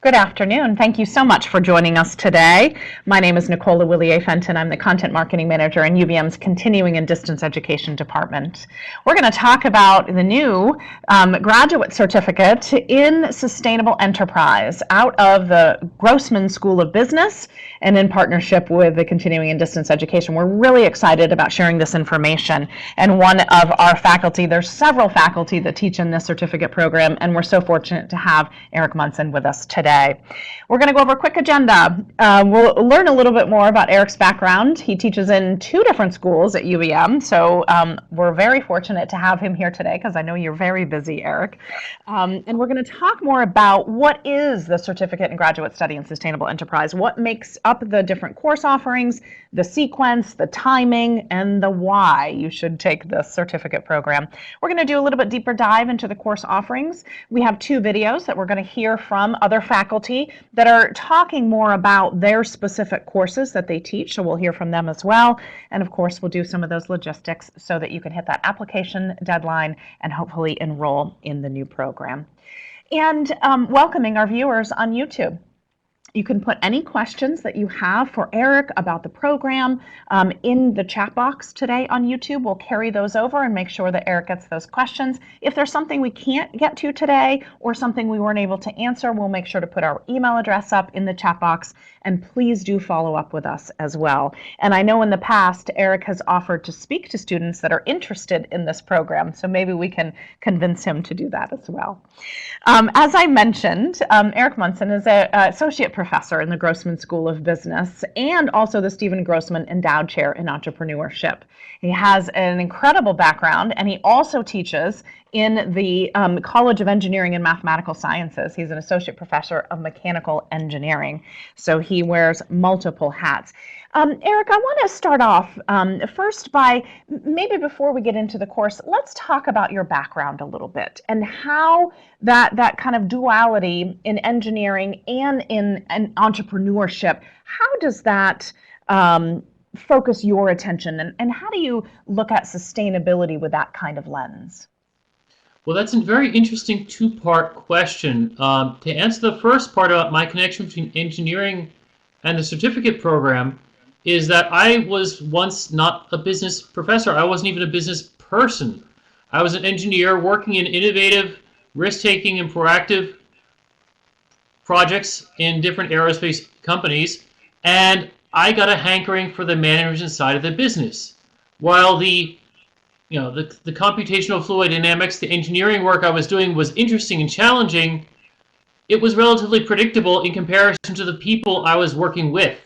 Good afternoon. Thank you so much for joining us today. My name is Nicola Willier-Fenton. I'm the Content Marketing Manager in UVM's Continuing and Distance Education Department. We're going to talk about the new graduate certificate in Sustainable Enterprise out of the Grossman School of Business and in partnership with the Continuing and Distance Education. We're really excited about sharing this information. And one of our faculty, there's several faculty that teach in this certificate program, and we're so fortunate to have Erik Monsen with us today. We're going to go over a quick agenda. We'll learn a little bit more about Erik's background. He teaches in 2 different schools at UVM, so we're very fortunate to have him here today because I know you're very busy, Erik. And we're going to talk more about what is the Certificate in Graduate Study in Sustainable Enterprise, what makes up the different course offerings, the sequence, the timing, and the why you should take this certificate program. We're going to do a little bit deeper dive into the course offerings. We have 2 videos that we're going to hear from other faculty that are talking more about their specific courses that they teach, so we'll hear from them as well. And of course, we'll do some of those logistics so that you can hit that application deadline and hopefully enroll in the new program. And welcoming our viewers on YouTube. You can put any questions that you have for Erik about the program in the chat box today on YouTube. We'll carry those over and make sure that Erik gets those questions. If there's something we can't get to today or something we weren't able to answer, we'll make sure to put our email address up in the chat box, and please do follow up with us as well. And I know in the past, Erik has offered to speak to students that are interested in this program, so maybe we can convince him to do that as well. As I mentioned, Erik Monsen is an associate professor in the Grossman School of Business and also the Stephen Grossman Endowed Chair in Entrepreneurship. He has an incredible background, and he also teaches in the College of Engineering and Mathematical Sciences. He's an associate professor of mechanical engineering, so he wears multiple hats. Erik, I want to start off first by, maybe before we get into the course, let's talk about your background a little bit and how that kind of duality in engineering and in entrepreneurship, how does that focus your attention, and how do you look at sustainability with that kind of lens? Well, that's a very interesting 2-part question. To answer the first part about my connection between engineering and the certificate program is that I was once not a business professor. I wasn't even a business person. I was an engineer working in innovative, risk-taking, and proactive projects in different aerospace companies, and I got a hankering for the management side of the business. While the computational fluid dynamics, the engineering work I was doing was interesting and challenging, it was relatively predictable in comparison to the people I was working with.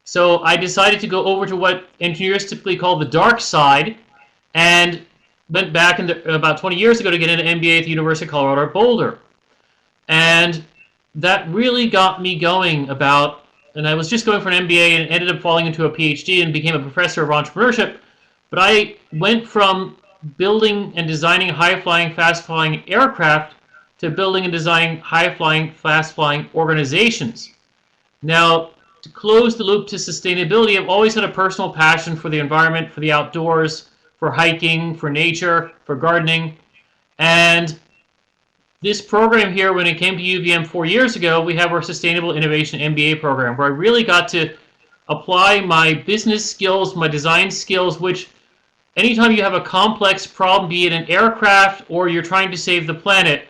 So I decided to go over to what engineers typically call the dark side, and went back about 20 years ago to get an MBA at the University of Colorado at Boulder. And that really got me going and I was just going for an MBA and ended up falling into a PhD and became a professor of entrepreneurship. But I went from building and designing high-flying, fast-flying aircraft to building and designing high-flying, fast-flying organizations. Now, to close the loop to sustainability, I've always had a personal passion for the environment, for the outdoors, for hiking, for nature, for gardening. And this program here, when it came to UVM 4 years ago, we have our Sustainable Innovation Mba program, where I really got to apply my business skills, my design skills, which anytime you have a complex problem, be it an aircraft or you're trying to save the planet,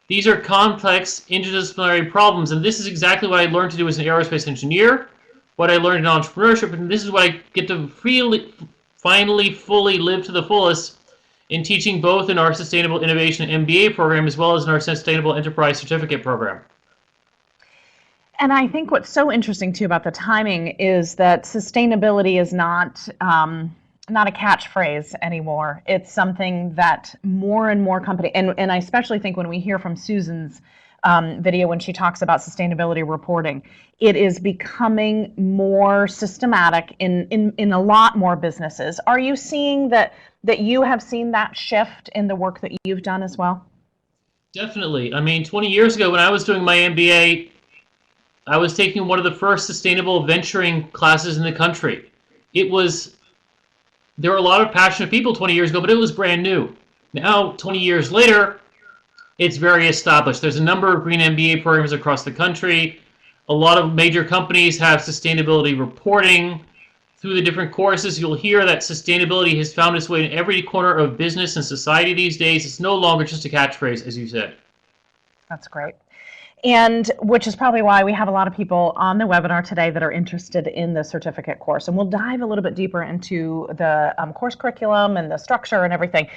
these are complex interdisciplinary problems, and this is exactly what I learned to do as an aerospace engineer, what I learned in entrepreneurship, and this is what I get to finally fully live to the fullest in teaching both in our Sustainable Innovation MBA program as well as in our Sustainable Enterprise Certificate program. And I think what's so interesting too about the timing is that sustainability is not a catchphrase anymore. It's something that more and more companies, and I especially think when we hear from Susan's video when she talks about sustainability reporting, it is becoming more systematic in a lot more businesses. Are you seeing that you have seen that shift in the work that you've done as well? Definitely. I mean, 20 years ago when I was doing my MBA, I was taking one of the first sustainable venturing classes in the country. There were a lot of passionate people 20 years ago, but it was brand new. Now, 20 years later, It's very established. There's a number of green MBA programs across the country. A lot of major companies have sustainability reporting. Through the different courses, you'll hear that sustainability has found its way in every corner of business and society these days. It's no longer just a catchphrase, as you said. That's great. And which is probably why we have a lot of people on the webinar today that are interested in the certificate course. And we'll dive a little bit deeper into the course curriculum and the structure and everything.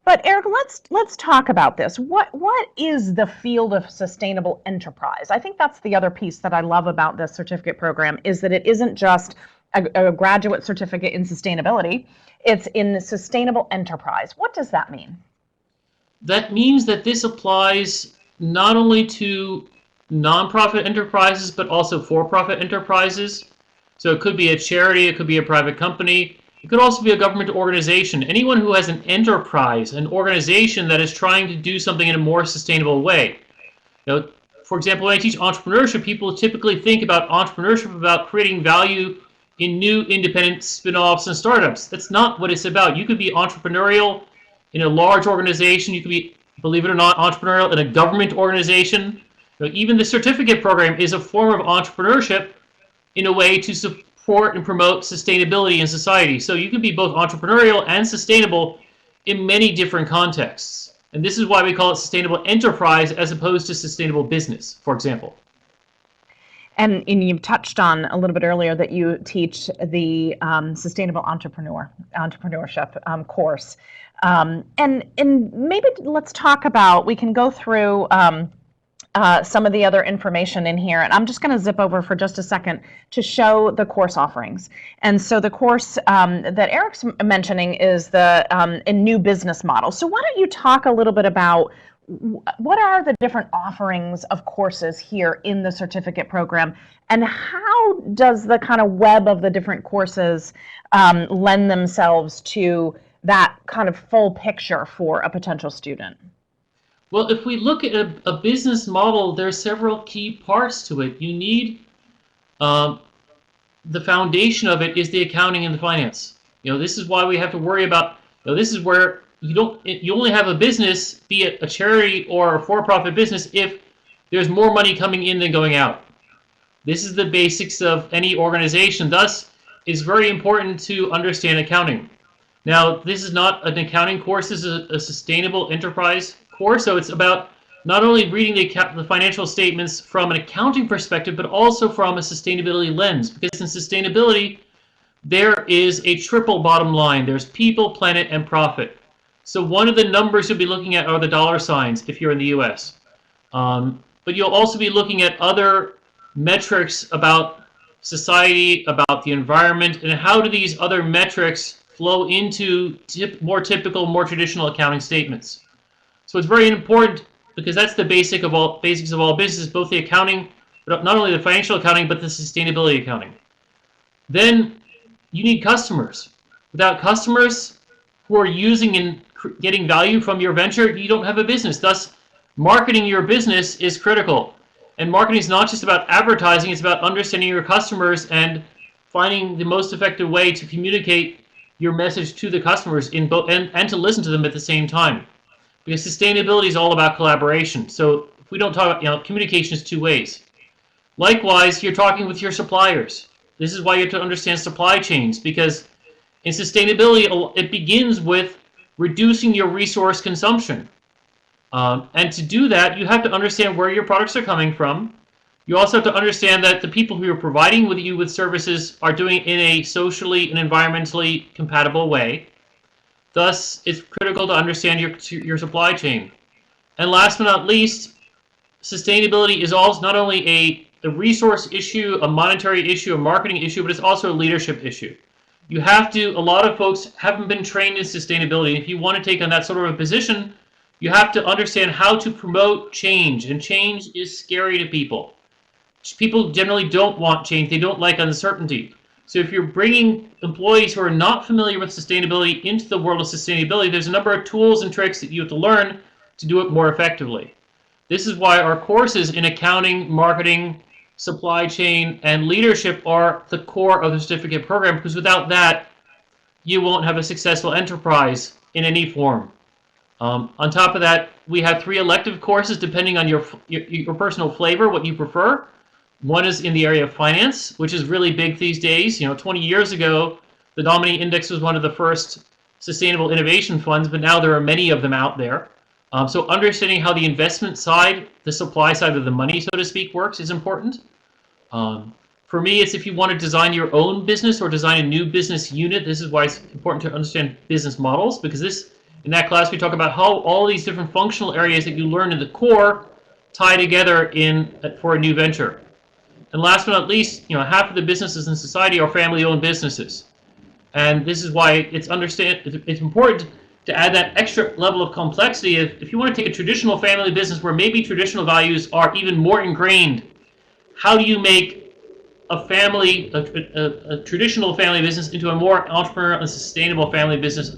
But Erik, let's talk about this. What is the field of sustainable enterprise? I think that's the other piece that I love about this certificate program, is that it isn't just a graduate certificate in sustainability. It's in sustainable enterprise. What does that mean? That means that this applies not only to nonprofit enterprises, but also for-profit enterprises. So it could be a charity, it could be a private company, it could also be a government organization. Anyone who has an enterprise, an organization that is trying to do something in a more sustainable way. For example, when I teach entrepreneurship, people typically think about entrepreneurship about creating value in new independent spin-offs and startups. That's not what it's about. You could be entrepreneurial in a large organization. You could be, believe it or not, entrepreneurial in a government organization. Even the certificate program is a form of entrepreneurship in a way to support and promote sustainability in society. So you can be both entrepreneurial and sustainable in many different contexts. And this is why we call it sustainable enterprise as opposed to sustainable business, for example. And you've touched on a little bit earlier that you teach the sustainable entrepreneurship course. And maybe let's talk about, we can go through some of the other information in here. And I'm just going to zip over for just a second to show the course offerings. And so the course that Erik's mentioning is the a new business model. So why don't you talk a little bit about what are the different offerings of courses here in the certificate program, and how does the kind of web of the different courses lend themselves to that kind of full picture for a potential student? Well, if we look at a business model, there are several key parts to it. You need the foundation of it is the accounting and the finance. This is why we have to worry about. This is where you only have a business, be it a charity or a for-profit business, if there's more money coming in than going out. This is the basics of any organization. Thus, it's very important to understand accounting. Now, this is not an accounting course. This is a sustainable enterprise course. So it's about not only reading the financial statements from an accounting perspective, but also from a sustainability lens. Because in sustainability, there is a triple bottom line. There's people, planet, and profit. So one of the numbers you'll be looking at are the dollar signs if you're in the US. But you'll also be looking at other metrics about society, about the environment, and how do these other metrics flow into more typical, more traditional accounting statements. So it's very important because that's the basics of all business, both the accounting, but not only the financial accounting, but the sustainability accounting. Then you need customers. Without customers who are using and getting value from your venture, you don't have a business. Thus, marketing your business is critical. And marketing is not just about advertising, it's about understanding your customers and finding the most effective way to communicate your message to the customers and to listen to them at the same time. Because sustainability is all about collaboration. So if we don't talk about, communication is two ways. Likewise, you're talking with your suppliers. This is why you have to understand supply chains, because in sustainability, it begins with reducing your resource consumption. And to do that, you have to understand where your products are coming from. You also have to understand that the people who are providing you with services are doing it in a socially and environmentally compatible way. Thus, it's critical to understand your supply chain. And last but not least, sustainability is also not only a resource issue, a monetary issue, a marketing issue, but it's also a leadership issue. A lot of folks haven't been trained in sustainability. If you want to take on that sort of a position, you have to understand how to promote change, and change is scary to people. People generally don't want change. They don't like uncertainty. So if you're bringing employees who are not familiar with sustainability into the world of sustainability, there's a number of tools and tricks that you have to learn to do it more effectively. This is why our courses in accounting, marketing, supply chain, and leadership are the core of the certificate program, because without that, you won't have a successful enterprise in any form. On top of that, we have 3 elective courses depending on your personal flavor, what you prefer. One is in the area of finance, which is really big these days. 20 years ago, the Nominee Index was one of the first sustainable innovation funds, but now there are many of them out there. So understanding how the investment side, the supply side of the money, so to speak, works is important. For me, it's if you want to design your own business or design a new business unit, this is why it's important to understand business models, because in that class we talk about how all these different functional areas that you learn in the core tie together for a new venture. And last but not least, half of the businesses in society are family-owned businesses. And this is why it's important to add that extra level of complexity. If you want to take a traditional family business where maybe traditional values are even more ingrained, how do you make a traditional family business into a more entrepreneurial and sustainable family business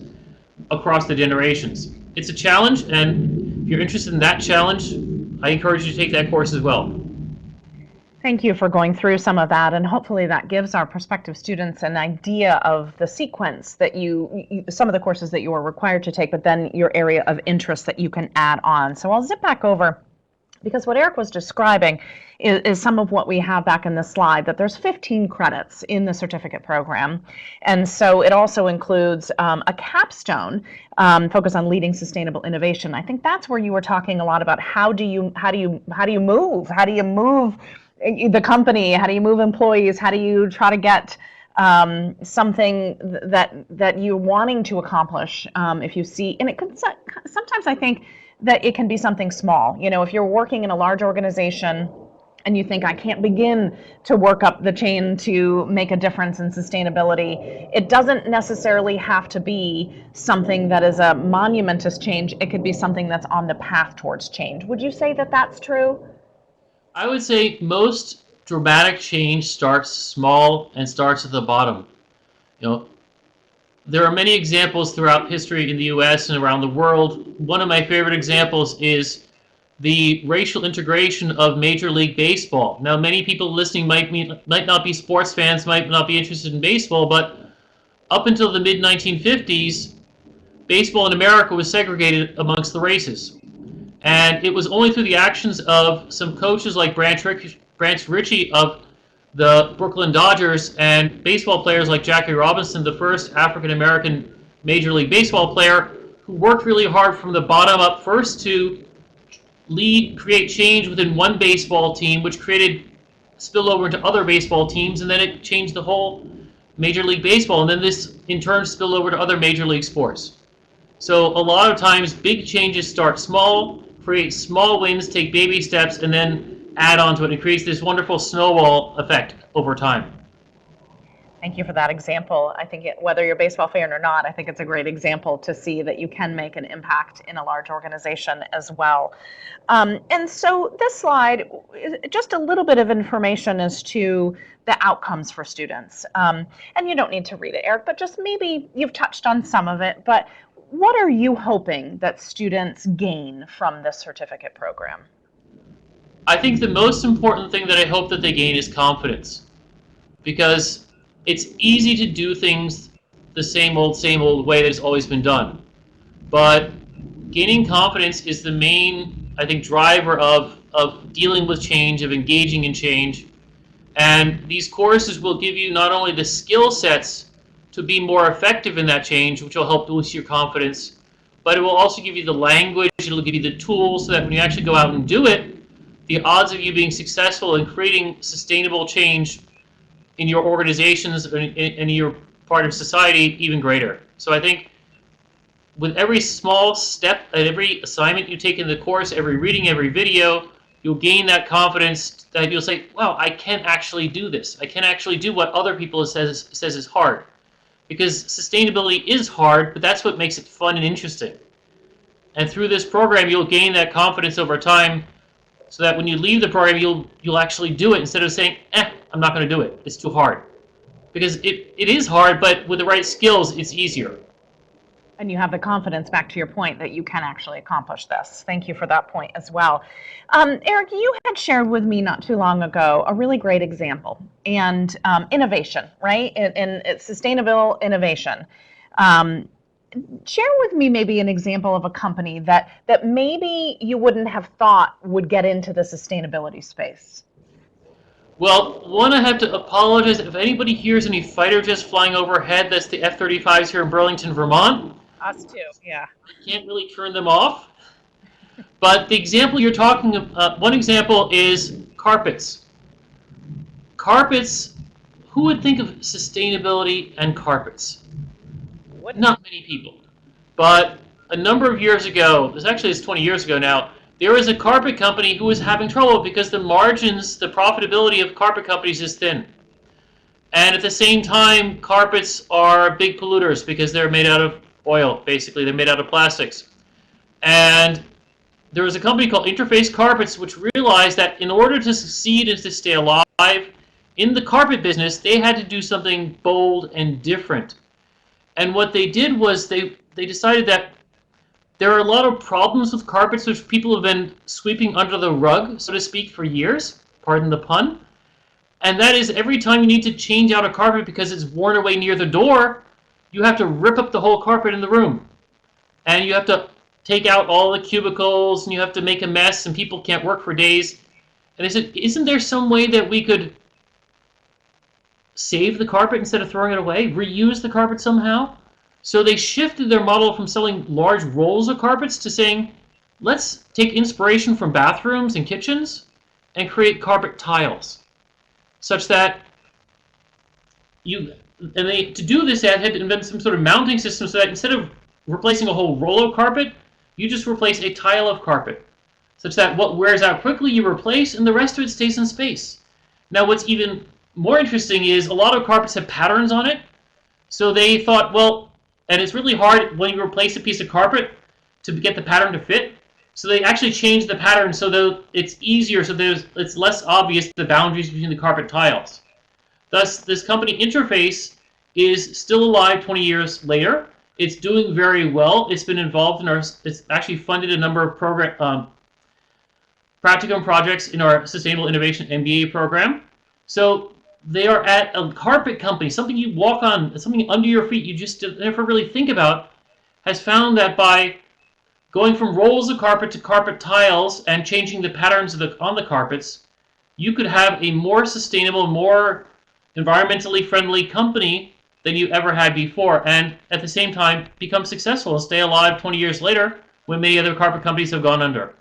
across the generations? It's a challenge, and if you're interested in that challenge, I encourage you to take that course as well. Thank you for going through some of that, and hopefully that gives our prospective students an idea of the sequence that some of the courses that you are required to take, but then your area of interest that you can add on. So I'll zip back over, because what Erik was describing is some of what we have back in the slide, that there's 15 credits in the certificate program. And so it also includes a capstone focus on leading sustainable innovation. I think that's where you were talking a lot about how do you move the company, how do you move employees, how do you try to get something that you're wanting to accomplish. If you see, and it could sometimes, I think that it can be something small. If you're working in a large organization and you think, I can't begin to work up the chain to make a difference in sustainability, it doesn't necessarily have to be something that is a monumentous change. It could be something that's on the path towards change. Would you say that that's true? I would say most dramatic change starts small and starts at the bottom. There are many examples throughout history in the US and around the world. One of my favorite examples is the racial integration of Major League Baseball. Now, many people listening might not be sports fans, might not be interested in baseball, but up until the mid-1950s, baseball in America was segregated amongst the races. And it was only through the actions of some coaches like Branch Rickey of the Brooklyn Dodgers and baseball players like Jackie Robinson, the first African-American Major League Baseball player, who worked really hard from the bottom up first to create change within one baseball team, which created spillover into other baseball teams, and then it changed the whole Major League Baseball, and then this in turn spilled over to other major league sports. So a lot of times big changes start small, create small wins, take baby steps, and then add on to it. It creates this wonderful snowball effect over time. Thank you for that example. I think whether you're a baseball fan or not, I think it's a great example to see that you can make an impact in a large organization as well. And so this slide is just a little bit of information as to the outcomes for students. And you don't need to read it, Erik, but just maybe you've touched on some of it, but what are you hoping that students gain from this certificate program? I think the most important thing that I hope that they gain is confidence, because it's easy to do things the same old way that it's always been done. But gaining confidence is the main, I think, driver of dealing with change, of engaging in change. And these courses will give you not only the skill sets to be more effective in that change, which will help boost your confidence, but it will also give you the language, it'll give you the tools so that when you actually go out and do it, the odds of you being successful in creating sustainable change in your organizations and in your part of society even greater. So I think with every small step and every assignment you take in the course, every reading, every video, you'll gain that confidence that you'll say, wow, I can actually do this. I can actually do what other people says is hard. Because sustainability is hard, but that's what makes it fun and interesting. And through this program, you'll gain that confidence over time, so that when you leave the program, you'll actually do it instead of saying, I'm not going to do it. It's too hard. Because it is hard, but with the right skills, it's easier. And you have the confidence, back to your point, that you can actually accomplish this. Thank you for that point as well. Erik, you had shared with me not too long ago a really great example, and innovation, right? And it's sustainable innovation. share with me maybe an example of a company that maybe you wouldn't have thought would get into the sustainability space. Well, one, I have to apologize if anybody hears any fighter jets flying overhead. That's the F-35s here in Burlington, Vermont. Us too, yeah. I can't really turn them off. But the example you're talking about, one example is carpets. Carpets, who would think of sustainability and carpets? Wouldn't. Not many people. But a number of years ago, it's 20 years ago now, there was a carpet company who was having trouble because the margins, the profitability of carpet companies is thin. And at the same time, carpets are big polluters because they're made out of oil, basically. They're made out of plastics. And there was a company called Interface Carpets which realized that in order to succeed and to stay alive in the carpet business, they had to do something bold and different. And what they did was they decided that there are a lot of problems with carpets which people have been sweeping under the rug, so to speak, for years. Pardon the pun. And that is every time you need to change out a carpet because it's worn away near the door, you have to rip up the whole carpet in the room. And you have to take out all the cubicles, and you have to make a mess, and people can't work for days. And they said, isn't there some way that we could save the carpet instead of throwing it away? Reuse the carpet somehow? So they shifted their model from selling large rolls of carpets to saying, let's take inspiration from bathrooms and kitchens and create carpet tiles. Such that to do this, they had to invent some sort of mounting system so that instead of replacing a whole roll of carpet, you just replace a tile of carpet. Such that what wears out quickly you replace and the rest of it stays in space. Now what's even more interesting is a lot of carpets have patterns on it. So they thought, well, and it's really hard when you replace a piece of carpet to get the pattern to fit. So they actually changed the pattern so that it's easier, so it's less obvious the boundaries between the carpet tiles. Thus, this company Interface is still alive 20 years later. It's doing very well. It's been involved in it's actually funded a number of practicum projects in our Sustainable Innovation Mba program. So they are at a carpet company, something you walk on, something under your feet you just never really think about, has found that by going from rolls of carpet to carpet tiles and changing the patterns on the carpets, you could have a more sustainable, more environmentally friendly company than you ever had before, and at the same time become successful and stay alive 20 years later when many other carpet companies have gone under.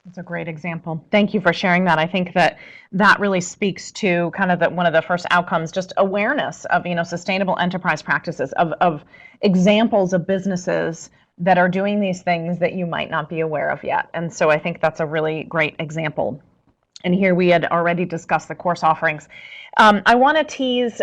That's a great example. Thank you for sharing that. I think that really speaks to kind of one of the first outcomes, just awareness of sustainable enterprise practices, of examples of businesses that are doing these things that you might not be aware of yet. And so I think that's a really great example. And here we had already discussed the course offerings. I want to tease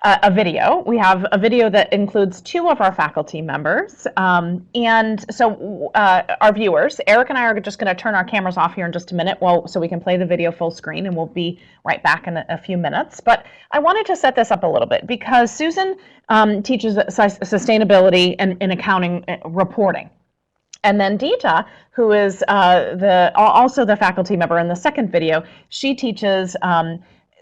a video. We have a video that includes two of our faculty members. And so our viewers, Eric and I are just going to turn our cameras off here in just a minute so we can play the video full screen, and we'll be right back in a few minutes. But I wanted to set this up a little bit because Susan teaches sustainability and in accounting reporting. And then Deeta, who is also the faculty member in the second video, she teaches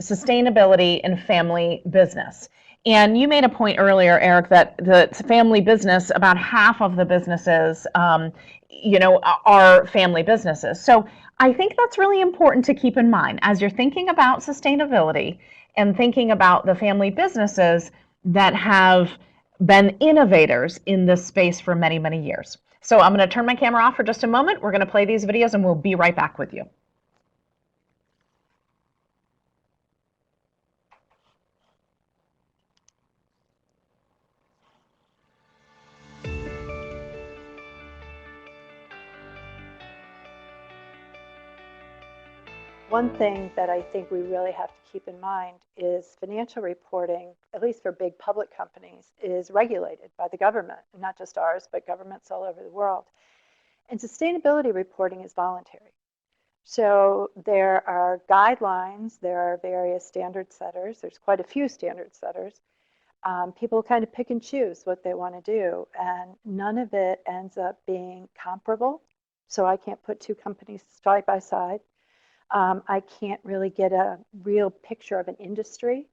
sustainability in family business. And you made a point earlier, Eric, that the family business, about half of the businesses, are family businesses. So I think that's really important to keep in mind as you're thinking about sustainability and thinking about the family businesses that have been innovators in this space for many, many years. So I'm going to turn my camera off for just a moment. We're going to play these videos and we'll be right back with you. One thing that I think we really have to keep in mind is financial reporting, at least for big public companies, is regulated by the government, and not just ours, but governments all over the world. And sustainability reporting is voluntary. So there are guidelines, there are various standard setters, there's quite a few standard setters. People kind of pick and choose what they want to do, and none of it ends up being comparable. So I can't put two companies side by side. I can't really get a real picture of an industry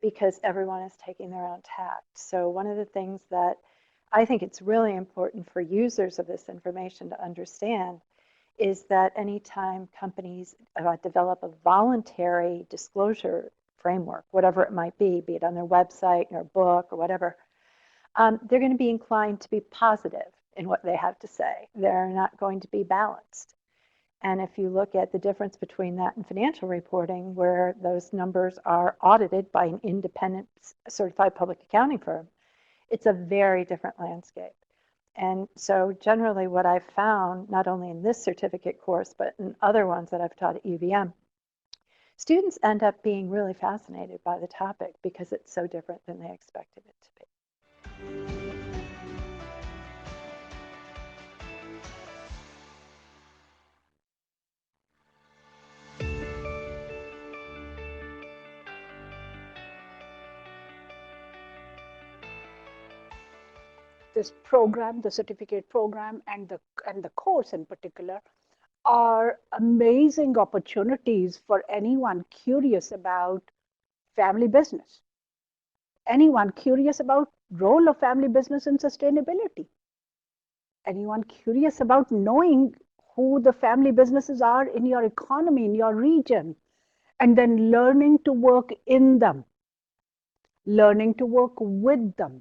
because everyone is taking their own tact. So one of the things that I think it's really important for users of this information to understand is that anytime companies develop a voluntary disclosure framework, whatever it might be it on their website or book or whatever, they're going to be inclined to be positive in what they have to say. They're not going to be balanced. And if you look at the difference between that and financial reporting, where those numbers are audited by an independent certified public accounting firm, it's a very different landscape. And so generally what I've found, not only in this certificate course, but in other ones that I've taught at UVM, students end up being really fascinated by the topic because it's so different than they expected it to be. This program, the certificate program, and the course in particular, are amazing opportunities for anyone curious about family business, anyone curious about role of family business in sustainability, anyone curious about knowing who the family businesses are in your economy, in your region, and then learning to work in them, learning to work with them.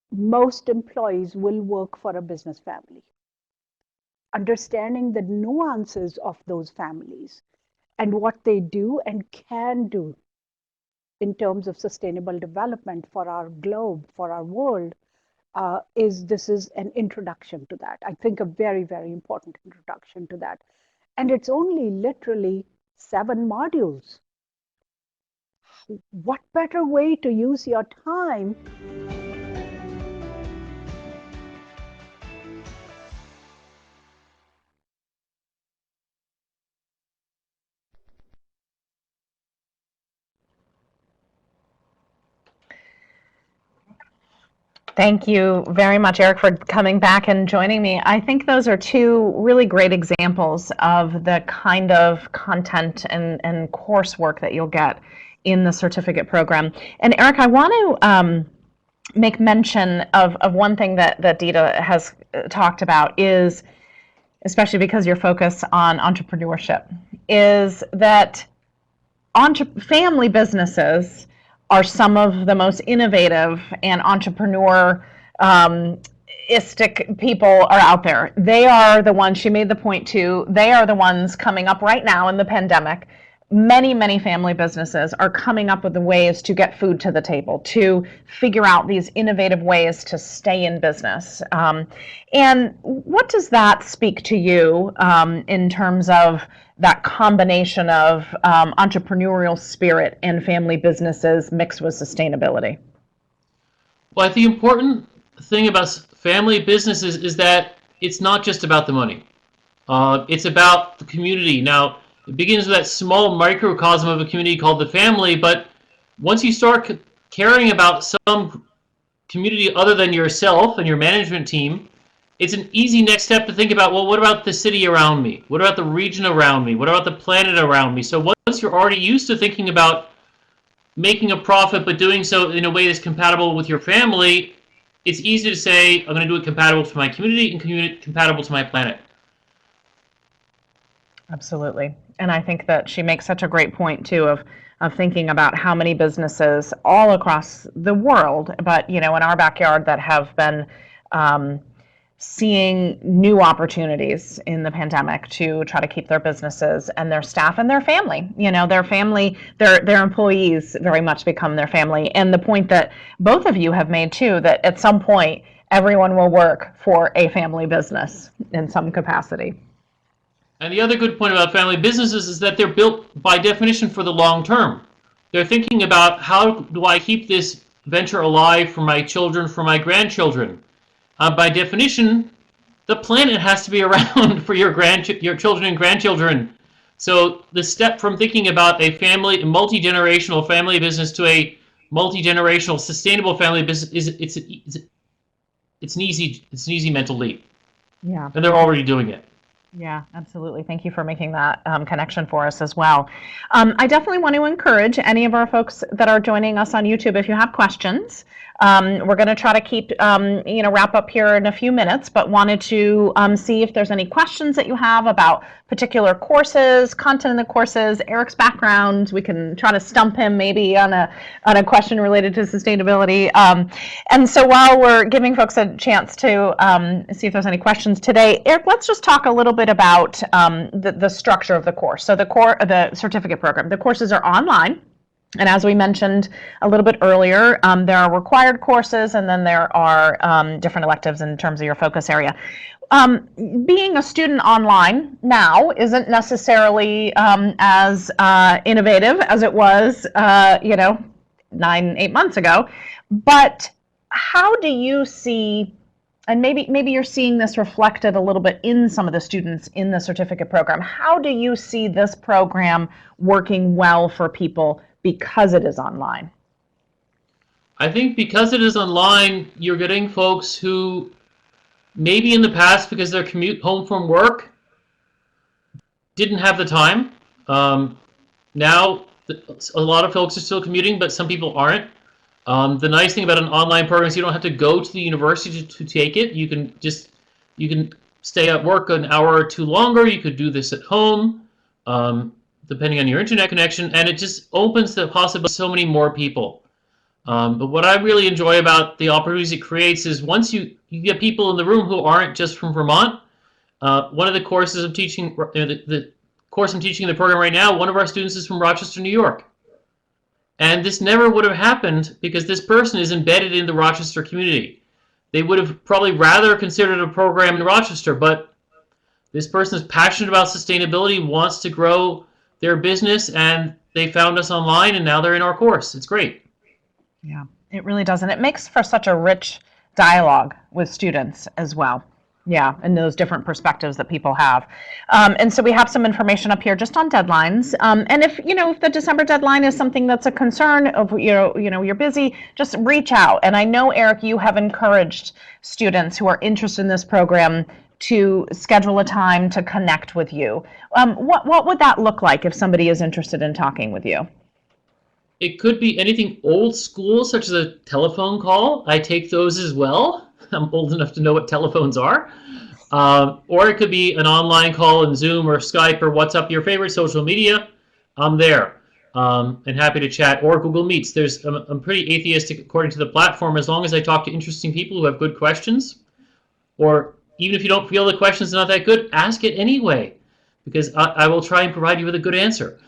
Most employees will work for a business family. Understanding the nuances of those families and what they do and can do in terms of sustainable development for our globe, for our world, this is an introduction to that. I think a very, very important introduction to that. And it's only literally 7 modules. What better way to use your time? Thank you very much, Erik, for coming back and joining me. I think those are 2 really great examples of the kind of content and coursework that you'll get in the certificate program. And Erik, I want to make mention of one thing that Dita has talked about is, especially because your focus on entrepreneurship, is that family businesses are some of the most innovative and entrepreneuristic people are out there. They are the ones, she made the point too, they are the ones coming up right now in the pandemic. Many family businesses are coming up with the ways to get food to the table, to figure out these innovative ways to stay in business. And what does that speak to you in terms of that combination of entrepreneurial spirit and family businesses mixed with sustainability? Well, I think the important thing about family businesses is that it's not just about the money. It's about the community. Now, it begins with that small microcosm of a community called the family, but once you start caring about some community other than yourself and your management team, it's an easy next step to think about, well, what about the city around me? What about the region around me? What about the planet around me? So once you're already used to thinking about making a profit, but doing so in a way that's compatible with your family, it's easy to say, I'm going to do it compatible to my community and compatible to my planet. Absolutely. And I think that she makes such a great point too of thinking about how many businesses all across the world, but in our backyard, that have been seeing new opportunities in the pandemic to try to keep their businesses and their staff and their family. Their family, their employees very much become their family. And the point that both of you have made too, that at some point everyone will work for a family business in some capacity. And the other good point about family businesses is that they're built by definition for the long term. They're thinking about, how do I keep this venture alive for my children, for my grandchildren? By definition, the planet has to be around for your children and grandchildren. So the step from thinking about a multi-generational family business to a multi-generational sustainable family business it's an easy mental leap. Yeah. And they're already doing it. Yeah, absolutely. Thank you for making that connection for us as well. I definitely want to encourage any of our folks that are joining us on YouTube, if you have questions. We're going to try to keep, wrap up here in a few minutes, but wanted to see if there's any questions that you have about particular courses, content in the courses, Erik's background. We can try to stump him maybe on a question related to sustainability. And so while we're giving folks a chance to see if there's any questions today, Erik, let's just talk a little bit about the structure of the course. So the certificate program, the courses are online. And as we mentioned a little bit earlier, there are required courses, and then there are different electives in terms of your focus area. Being a student online now isn't necessarily as innovative as it was, 8 months ago. But how do you see, and maybe you're seeing this reflected a little bit in some of the students in the certificate program, how do you see this program working well for people because it is online? I think because it is online, you're getting folks who maybe in the past, because their commute home from work, didn't have the time. Now, a lot of folks are still commuting, but some people aren't. The nice thing about an online program is you don't have to go to the university to take it. You can stay at work an hour or two longer. You could do this at home, depending on your internet connection, and it just opens the possibility to so many more people. But what I really enjoy about the opportunities it creates is once you get people in the room who aren't just from Vermont. One of the courses I'm teaching, the course I'm teaching in the program right now, one of our students is from Rochester, New York. And this never would have happened because this person is embedded in the Rochester community. They would have probably rather considered a program in Rochester, but this person is passionate about sustainability, wants to grow their business, and they found us online, and now they're in our course. It's great. Yeah, it really does. And it makes for such a rich dialogue with students as well. Yeah, and those different perspectives that people have. And so we have some information up here just on deadlines. And if the December deadline is something that's a concern of you're busy, just reach out. And I know, Erik, you have encouraged students who are interested in this program to schedule a time to connect with you. What would that look like if somebody is interested in talking with you? It could be anything old school, such as a telephone call. I take those as well. I'm old enough to know what telephones are. Or it could be an online call in Zoom or Skype or WhatsApp, your favorite social media. I'm there and happy to chat. Or Google Meets. I'm pretty atheistic according to the platform, as long as I talk to interesting people who have good questions. Or even if you don't feel the question's not that good, ask it anyway, because I will try and provide you with a good answer.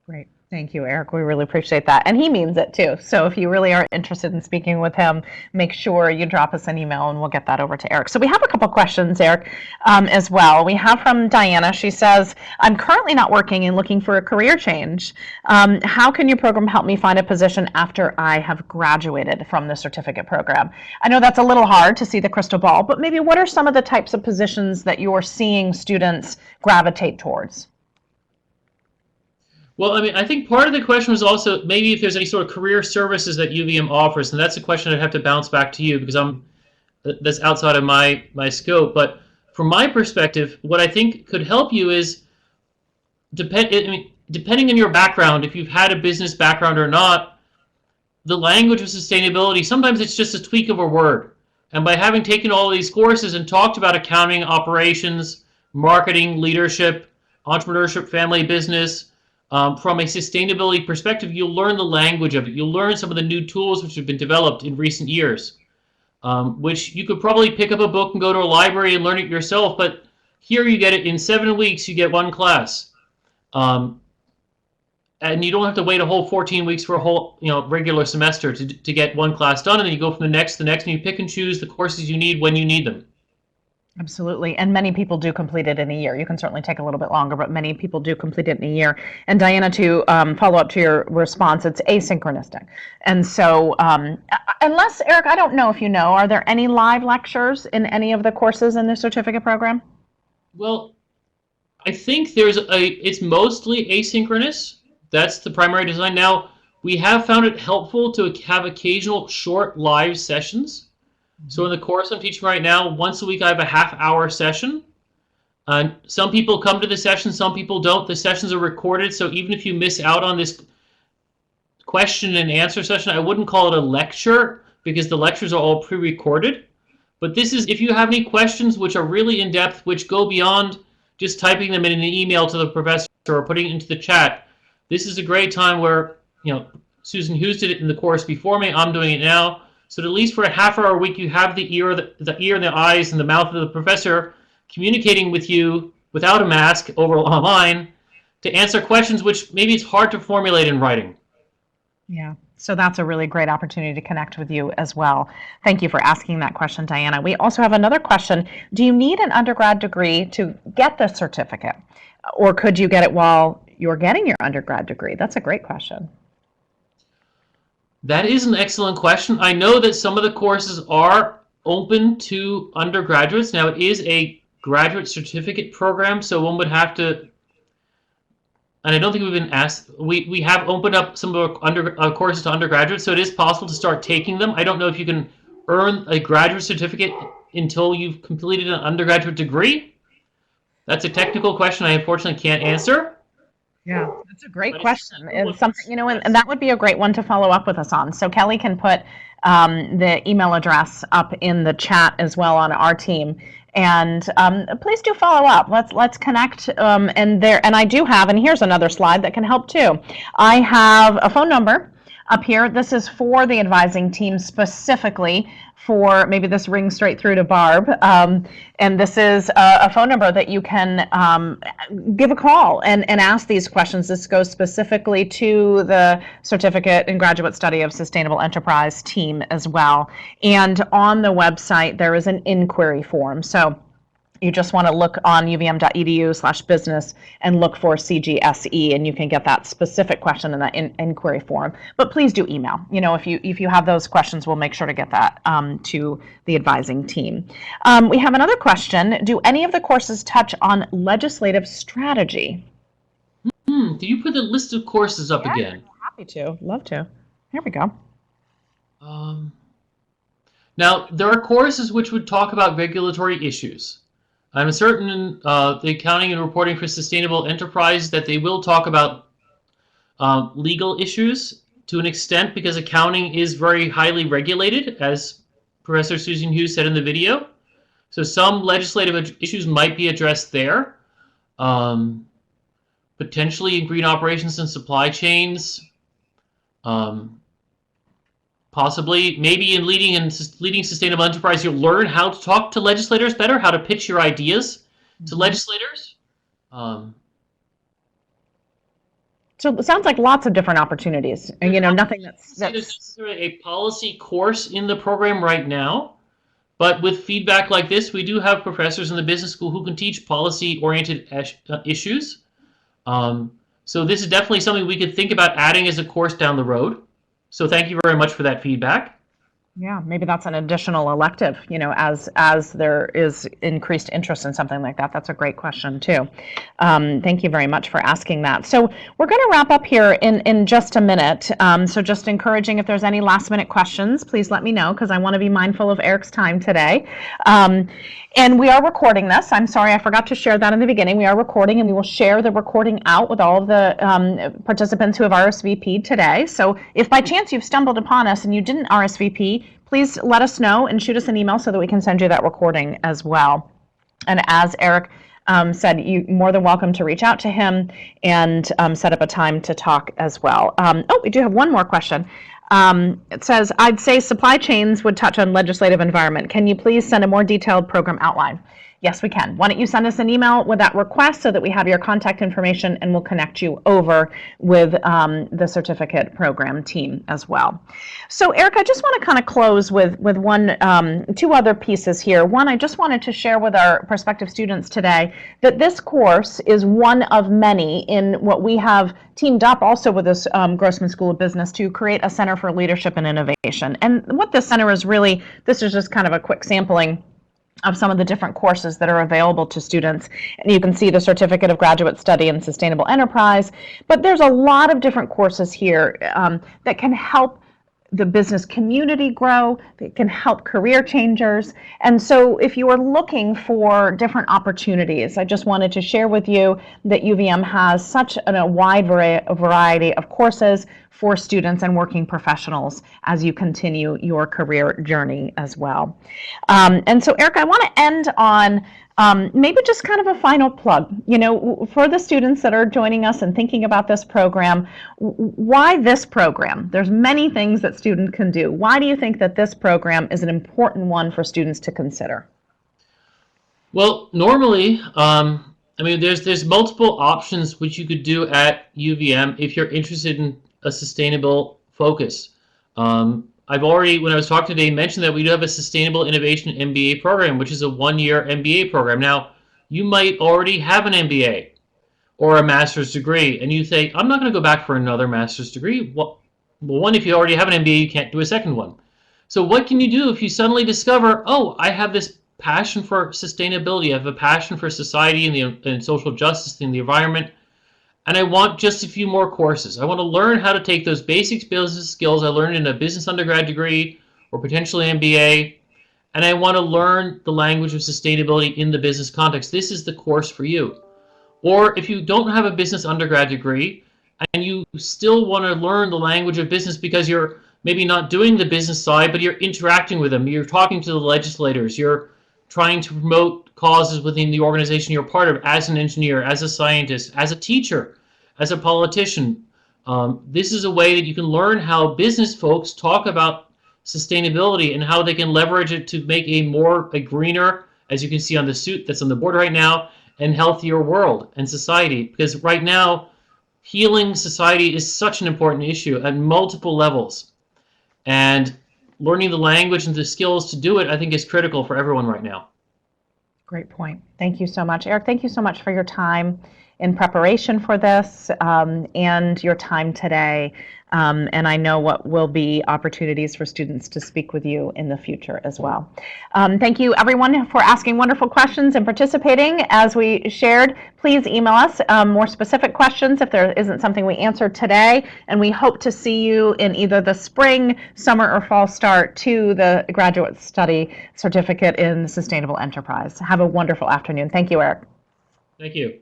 Great. Thank you, Erik. We really appreciate that. And he means it too. So if you really are interested in speaking with him, make sure you drop us an email and we'll get that over to Erik. So we have a couple questions, Erik, as well. We have from Diana. She says, I'm currently not working and looking for a career change. How can your program help me find a position after I have graduated from the certificate program? I know that's a little hard to see the crystal ball, but maybe what are some of the types of positions that you're seeing students gravitate towards? Well, I mean, I think part of the question was also maybe if there's any sort of career services that UVM offers, and that's a question I'd have to bounce back to you because that's outside of my scope. But from my perspective, what I think could help you is depending on your background, if you've had a business background or not, the language of sustainability, sometimes it's just a tweak of a word. And by having taken all of these courses and talked about accounting, operations, marketing, leadership, entrepreneurship, family business, from a sustainability perspective, you'll learn the language of it. You'll learn some of the new tools which have been developed in recent years, which you could probably pick up a book and go to a library and learn it yourself. But here you get it in 7 weeks. You get one class, and you don't have to wait a whole 14 weeks for a whole regular semester to get one class done. And then you go from the next, and you pick and choose the courses you need when you need them. Absolutely. And many people do complete it in a year. You can certainly take a little bit longer, but many people do complete it in a year. And Diana, to follow up to your response, it's asynchronistic. And so unless, Erik, I don't know if you know, are there any live lectures in any of the courses in the certificate program? Well, I think it's mostly asynchronous. That's the primary design. Now, we have found it helpful to have occasional short live sessions. So in the course I'm teaching right now, once a week I have a half-hour session, Some people come to the session, some people don't. The sessions are recorded, so even if you miss out on this question and answer session, I wouldn't call it a lecture because the lectures are all pre-recorded. But this is if you have any questions which are really in-depth, which go beyond just typing them in an email to the professor or putting it into the chat. This is a great time where, Susan Hughes did it in the course before me. I'm doing it now. So at least for a half-hour a week, you have the ear and the eyes and the mouth of the professor communicating with you without a mask over online to answer questions which maybe it's hard to formulate in writing. Yeah, so that's a really great opportunity to connect with you as well. Thank you for asking that question, Diana. We also have another question. Do you need an undergrad degree to get the certificate? Or could you get it while you're getting your undergrad degree? That's a great question. That is an excellent question. I know that some of the courses are open to undergraduates. Now, it is a graduate certificate program, so one would have to, and I don't think we've been asked, we have opened up some of our courses to undergraduates, so it is possible to start taking them. I don't know if you can earn a graduate certificate until you've completed an undergraduate degree. That's a technical question I unfortunately can't answer. Yeah, that's a great question. It's something, and that would be a great one to follow up with us on. So Kelly can put the email address up in the chat as well on our team. And please do follow up. Let's connect. And I do have, and here's another slide that can help too. I have a phone number up here. This is for the advising team specifically for, maybe this rings straight through to Barb. And this is a phone number that you can give a call and ask these questions. This goes specifically to the Certificate in Graduate Study of Sustainable Enterprise team as well. And on the website, there is an inquiry form. So you just want to look on uvm.edu/business and look for CGSE, and you can get that specific question in that inquiry form. But please do email. If you have those questions, we'll make sure to get that to the advising team. We have another question. Do any of the courses touch on legislative strategy? Do you put the list of courses up again? Happy to. Love to. Here we go. Now, there are courses which would talk about regulatory issues. I'm certain in the Accounting and Reporting for Sustainable Enterprise that they will talk about legal issues to an extent because accounting is very highly regulated, as Professor Susan Hughes said in the video. So some legislative issues might be addressed there. Potentially in green operations and supply chains. Possibly, maybe in leading sustainable enterprise, you'll learn how to talk to legislators better, how to pitch your ideas to legislators. So it sounds like lots of different opportunities, and nothing that's a policy course in the program right now, but with feedback like this, we do have professors in the business school who can teach policy-oriented issues. So this is definitely something we could think about adding as a course down the road. So thank you very much for that feedback. Yeah, maybe that's an additional elective, as there is increased interest in something like that. That's a great question too. Thank you very much for asking that. So we're going to wrap up here in just a minute. So just encouraging, if there's any last minute questions, please let me know because I want to be mindful of Erik's time today. And we are recording this. I'm sorry, I forgot to share that in the beginning. We are recording, and we will share the recording out with all of the participants who have RSVP'd today. So if by chance you've stumbled upon us and you didn't RSVP, please let us know and shoot us an email so that we can send you that recording as well. And as Erik said, you're more than welcome to reach out to him and set up a time to talk as well. Oh, we do have one more question. It says, I'd say supply chains would touch on legislative environment. Can you please send a more detailed program outline? Yes, we can. Why don't you send us an email with that request so that we have your contact information, and we'll connect you over with the certificate program team as well. So Erik, I just want to kind of close with two other pieces here. One, I just wanted to share with our prospective students today that this course is one of many in what we have teamed up also with this Grossman School of Business to create a Center for Leadership and Innovation. And what this center is really, this is just kind of a quick sampling of some of the different courses that are available to students. And you can see the Certificate of Graduate Study in Sustainable Enterprise, but there's a lot of different courses here that can help the business community grow. It can help career changers. And so if you are looking for different opportunities, I just wanted to share with you that UVM has such a wide variety of courses for students and working professionals as you continue your career journey as well. And so, Erik, I want to end on maybe just kind of a final plug. You know, for the students that are joining us and thinking about this program, why this program? There's many things that students can do. Why do you think that this program is an important one for students to consider? Well, normally, I mean, there's multiple options which you could do at UVM if you're interested in a sustainable focus. I've already, when I was talking today, mentioned that we do have a Sustainable Innovation MBA program, which is a one-year MBA program. Now, you might already have an MBA or a master's degree, and you think, I'm not going to go back for another master's degree. Well, one, if you already have an MBA, you can't do a second one. So what can you do if you suddenly discover, oh, I have this passion for sustainability, I have a passion for society and social justice and the environment, and I want just a few more courses. I want to learn how to take those basic business skills I learned in a business undergrad degree or potentially MBA, and I want to learn the language of sustainability in the business context. This is the course for you. Or if you don't have a business undergrad degree and you still want to learn the language of business because you're maybe not doing the business side, but you're interacting with them, you're talking to the legislators, you're trying to promote causes within the organization you're part of as an engineer, as a scientist, as a teacher, as a politician. This is a way that you can learn how business folks talk about sustainability and how they can leverage it to make a greener, as you can see on the suit that's on the board right now, and healthier world and society. Because right now, healing society is such an important issue at multiple levels. And learning the language and the skills to do it, I think, is critical for everyone right now. Great point. Thank you so much. Erik, thank you so much for your time in preparation for this and your time today. And I know what will be opportunities for students to speak with you in the future as well. Thank you, everyone, for asking wonderful questions and participating. As we shared, please email us more specific questions if there isn't something we answered today. And we hope to see you in either the spring, summer, or fall start to the graduate study certificate in sustainable enterprise. Have a wonderful afternoon. Thank you, Erik. Thank you.